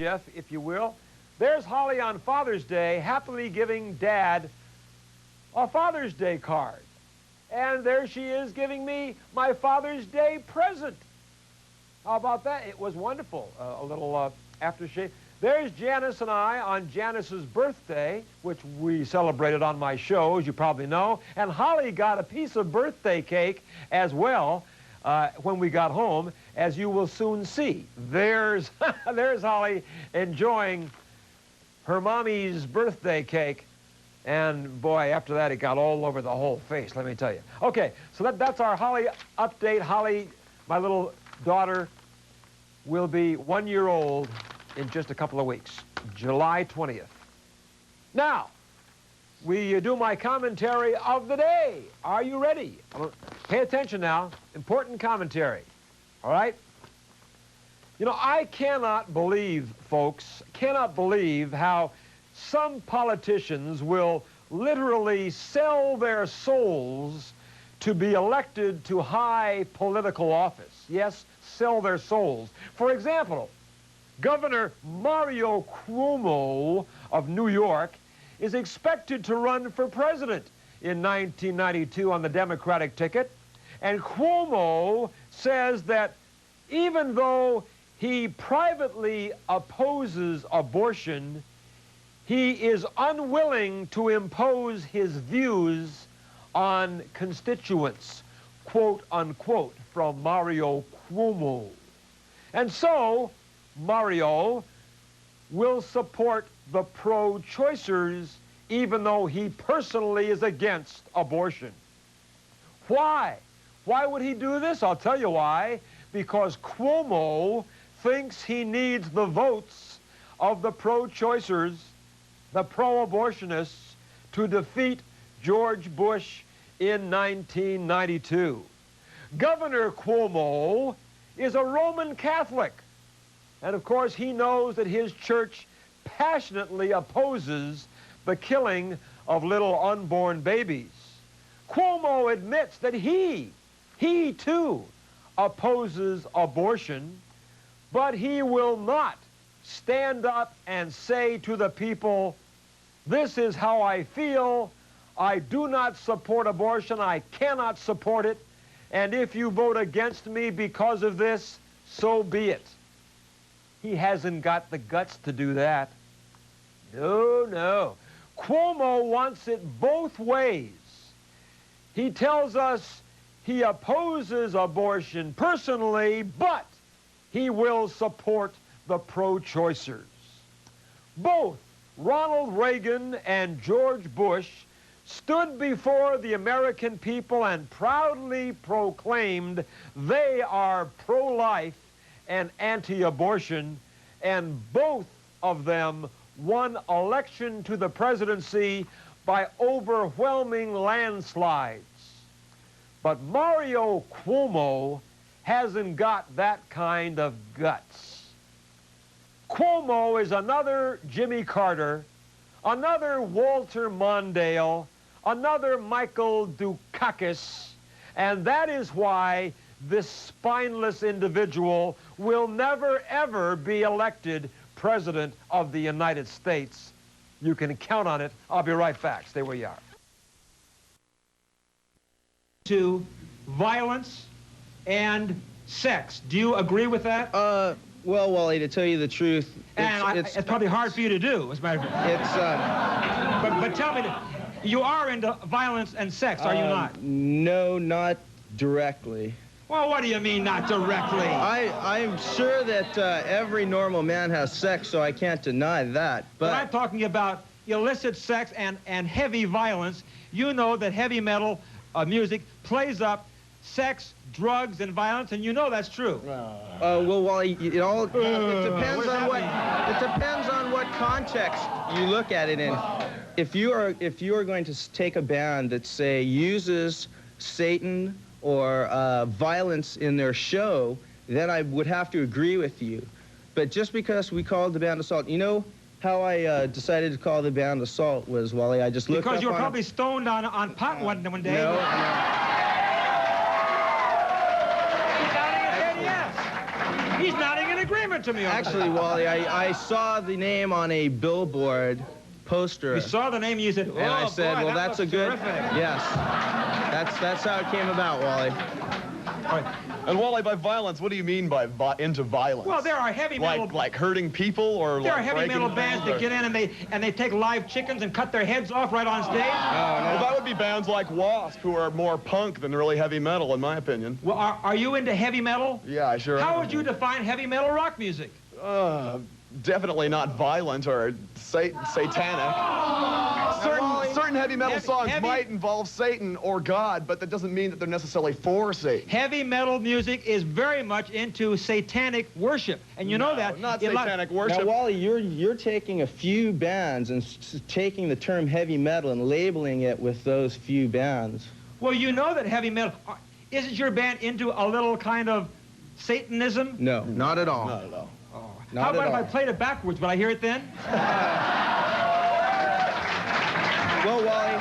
Jeff, if you will. There's Holly on Father's Day, happily giving Dad a Father's Day card. And there she is giving me my Father's Day present. How about that? It was wonderful. A little aftershave. There's Janice and I on Janice's birthday, which we celebrated on my show, as you probably know. And Holly got a piece of birthday cake as well when we got home, as you will soon see. There's, there's Holly enjoying her mommy's birthday cake. And boy, after that, it got all over the whole face, let me tell you. Okay, so that's our Holly update. Holly, my little daughter, will be 1 year old in just a couple of weeks, July 20th. Now, we do my commentary of the day. Are you ready? Pay attention now. Important commentary. All right? You know, I cannot believe, folks, cannot believe how some politicians will literally sell their souls to be elected to high political office. Yes, sell their souls. For example, Governor Mario Cuomo of New York is expected to run for president in 1992 on the Democratic ticket. And Cuomo says that even though he privately opposes abortion, he is unwilling to impose his views on constituents, quote unquote, from Mario Cuomo. And so, Mario will support the pro-choicers even though he personally is against abortion. Why? Why would he do this? I'll tell you why. Because Cuomo thinks he needs the votes of the pro-choicers, the pro-abortionists, to defeat George Bush in 1992. Governor Cuomo is a Roman Catholic. And of course, he knows that his church passionately opposes the killing of little unborn babies. Cuomo admits that he too opposes abortion, but he will not stand up and say to the people, this is how I feel, I do not support abortion, I cannot support it, and if you vote against me because of this, so be it. He hasn't got the guts to do that. No, no. Cuomo wants it both ways. He tells us he opposes abortion personally, but he will support the pro-choicers. Both Ronald Reagan and George Bush stood before the American people and proudly proclaimed they are pro-life and anti-abortion, and both of them won election to the presidency by overwhelming landslides. But Mario Cuomo hasn't got that kind of guts. Cuomo is another Jimmy Carter, another Walter Mondale, another Michael Dukakis, and that is why this spineless individual will never, ever be elected President of the United States. You can count on it. I'll be right back. Stay where you are. To violence and sex. Do you agree with that? Well, Wally, to tell you the truth, it's probably hard for you to do, as a matter of fact. But tell me, you are into violence and sex, are you not? No, not directly. Well, what do you mean, not directly? I'm sure that every normal man has sex, so I can't deny that. But I'm talking about illicit sex and heavy violence. You know that heavy metal music plays up sex, drugs, and violence, and you know that's true. Well, Wally, it depends on what context you look at it in. If you are going to take a band that, say, uses Satan or violence in their show, then I would have to agree with you. But just because we called the band Assault, you know how I decided to call the band Assault was, Wally, I just looked up because you were probably stoned on pot one day. No. He's nodding in agreement. Name it to me. Actually, Wally, I saw the name on a billboard poster. You saw the name and you said, oh, and I said, boy, well, that's a good... terrific. Yes. That's how it came about, Wally. All right. And Wally, by violence, what do you mean by into violence? Well, there are heavy metal... Like hurting people or there like are heavy metal bands that get in and they take live chickens and cut their heads off right on stage. No. Well, that would be bands like Wasp, who are more punk than really heavy metal, in my opinion. Well, are you into heavy metal? Yeah, I sure am. How would you define heavy metal rock music? Definitely not violent or satanic. Certain heavy metal songs might involve Satan or God, but that doesn't mean that they're necessarily for Satan. Heavy metal music is very much into satanic worship, and you know that. Not satanic worship. Now, Wally, you're taking a few bands and taking the term heavy metal and labeling it with those few bands. Well, you know that heavy metal... Isn't your band into a little kind of Satanism? No, not at all. Not at all. How about if I played it backwards? Would I hear it then? Well, Wally...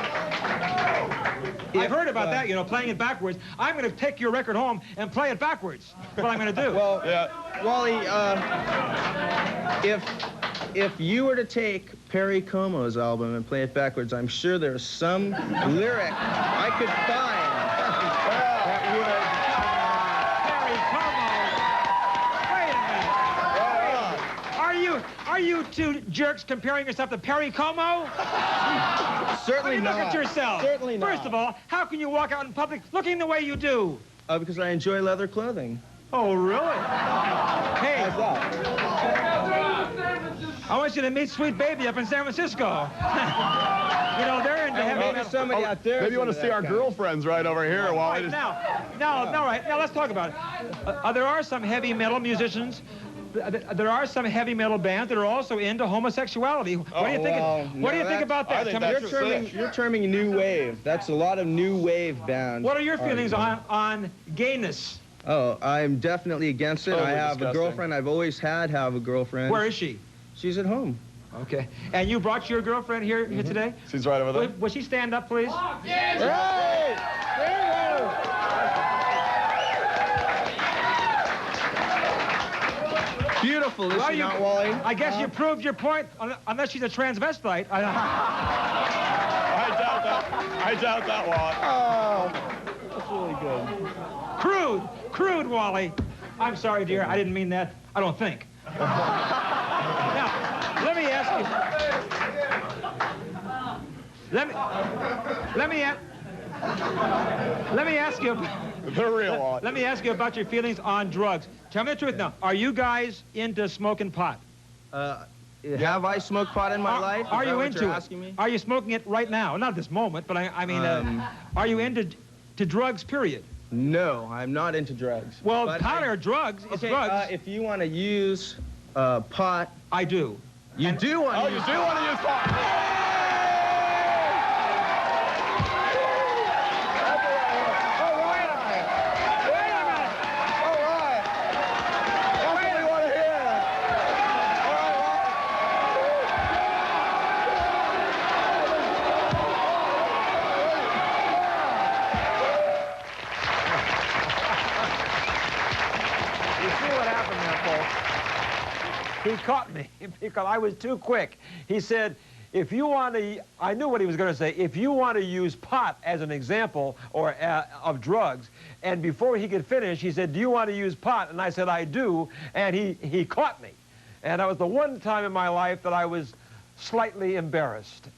I've heard about that, you know, playing it backwards. I'm going to take your record home and play it backwards. That's what I'm going to do. Well, yeah. Wally, if you were to take Perry Como's album and play it backwards, I'm sure there's some lyric I could find that would... Are you two jerks comparing yourself to Perry Como? Certainly not. Look at yourself. Certainly not. First of all, how can you walk out in public looking the way you do? Because I enjoy leather clothing. Oh, really? Hey. How's that? I want you to meet Sweet Baby up in San Francisco. You know, they're into heavy Maybe metal. somebody out there... Maybe you want to see our girlfriends right over here, Wally. Now, let's talk about it. There are some heavy metal musicians. There are some heavy metal bands that are also into homosexuality. What do you think? What do you think about that? You're terming new wave. That's a lot of new wave bands. What are your feelings on gayness? Oh, I'm definitely against it. I have disgusting. a girlfriend. I've always have a girlfriend. Where is she? She's at home. Okay. And you brought your girlfriend here today? She's right over there. Will she stand up, please? Hey! Beautiful, is she not, Wally? I guess you proved your point, unless she's a transvestite. I doubt that. I doubt that, Wally. Oh, that's really good. Crude, Wally. I'm sorry, dear. I didn't mean that. I don't think. Now, let me ask you. The real Wally. Let me ask you about your feelings on drugs. Tell me the truth now. Are you guys into smoking pot? Have I smoked pot in my life? Are you into it? Asking me? Are you smoking it right now? Not at this moment, but I mean, are you into drugs, period? No, I'm not into drugs. Well, pot or drugs is drugs. If you want to use pot... I do. You do want to use pot. You do want to use pot. He caught me because I was too quick. He said, if you want to, I knew what he was going to say, if you want to use pot as an example or of drugs, and before he could finish, he said, do you want to use pot? And I said, I do, and he caught me. And that was the one time in my life that I was slightly embarrassed.